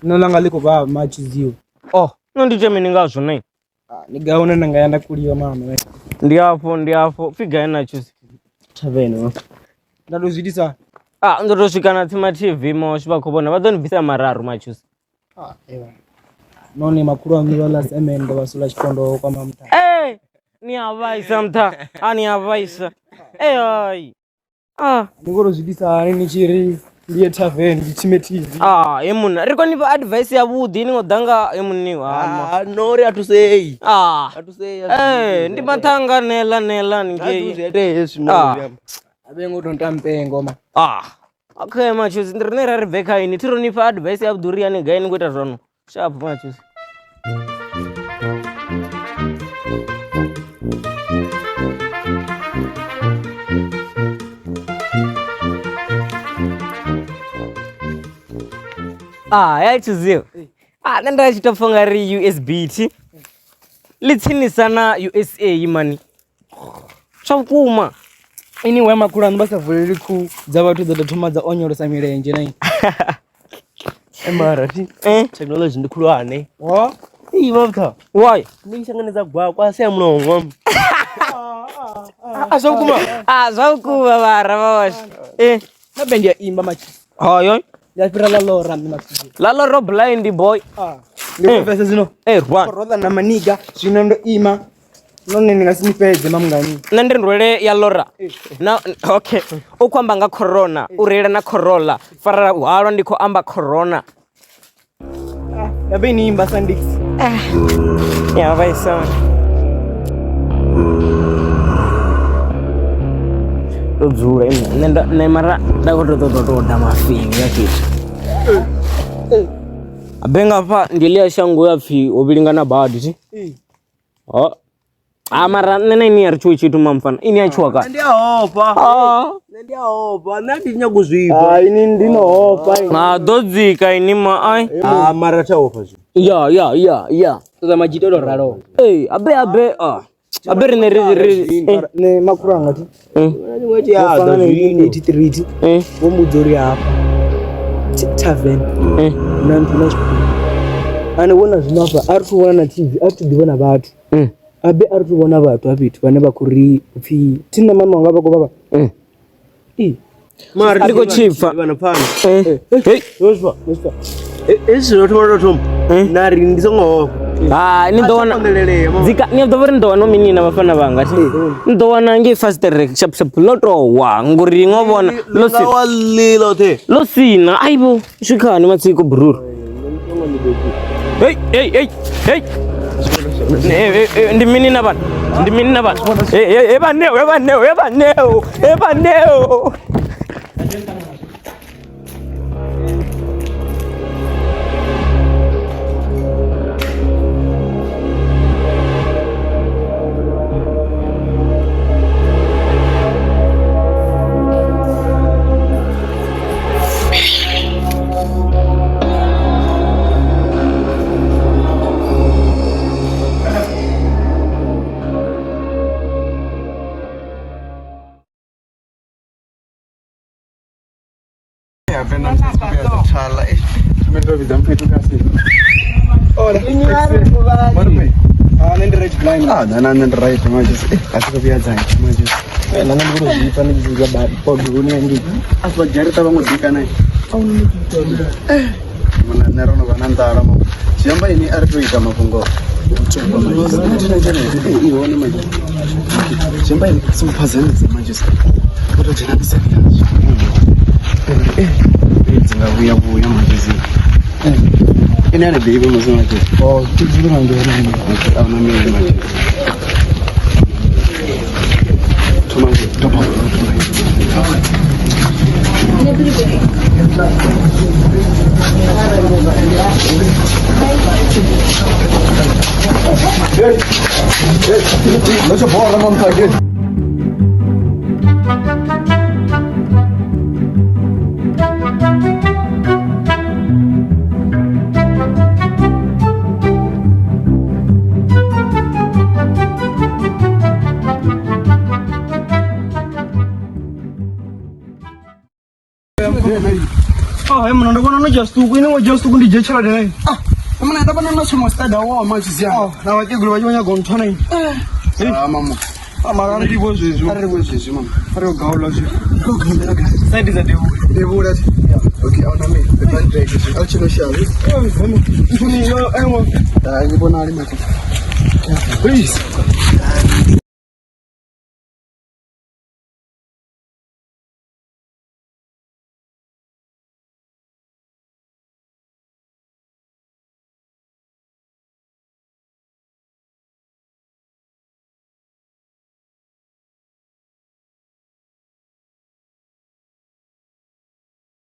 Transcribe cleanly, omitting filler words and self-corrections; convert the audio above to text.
nolanga liko ba machiziwo nondichemeni ngazvo nai nigaona nangayanda kuliwa mama ndiapo figa enacho taveno ndadozvidisa ndotosvika natsima TV mosviva kuvona vadonibvisa mararu machuzi ewa none makuru amivalas emende vasula chikondo kwa mamta niyavaisa mta niyavaisa ai ningorozvidisa nichiri ndiye taveni ndichime TV emunhu riko nipa advice yavudi inodanga emunniwa nori atusei ndimatanga nela ningei abengotontampengo ma okay machuzi ndirinera ribheka ini tironipa advice yavuduri yanegai ningoita zvano sharp machuzi yachiziva nandachitofunga ri USB litsinisa na USA mani zvakuma anyway makuru andibasavhuriri ku dzavatu dzadatoma dzaonyorosa mirenje nai mara technology ndikhulwane mafta why ndingishanganisa gwakwa seyamunongo zvakuma vara vavasha nabendi yaimba machi hayo yapira lalora laloro blind boy ndipesa zino rwa roda na maniga zvino ndoima none ndingasinipedze mamungani nandirwele yalora okay ukwamba nga corona urela na corolla fara hwalwa ndiko amba corona yabe niimba sandix yavaisa todzura nemara dakototototoda mafingi yakiti abenga pa ndilia shangu yapfi obilingana badi mara nene ini yari chuo chitu mamfana ini yachuwaka ndiyahopa nandinya kuzvipa ini ndinohopa dodzika ini ma mara chahopa ya toda majitolo raro abe ne makuru angati vomudzori apa tavern anoona zvinofa ari kuona na TV ari kutodivona vatu abe ari kutobona vatu apitu vane vakuri pfi tina mama wanga vako baba mari ndiko chipfa vanopana ezvinotototom nari ndisongohoko nidovori ndowa nominina vafana vanga ndowana nge fast track shap lotowa nguri ngovona losina aivo svikani matsiko brur ndiminina vana evaneo Vuya majizi. Ini ada baby musuh aja. Itu juga nggak ada. Tahu namanya majizi. Cuma coba. Macam bola mantap je. Hai mna ndabona no just uku ine just uku ndije chala dai. Mna ndabona no chimo stada wa match ziya. Na wakegulu vachonya gontona ine. Mama. Mama ari bozezwe. Ari bozezwe mama. Ari gaula zwe. Go gambira ga. Side za devu. Devu that. Okay, ona me. The band break is. Alchino shawi. Mama. Ufuni yo emo. Ngibona ali mako. Please.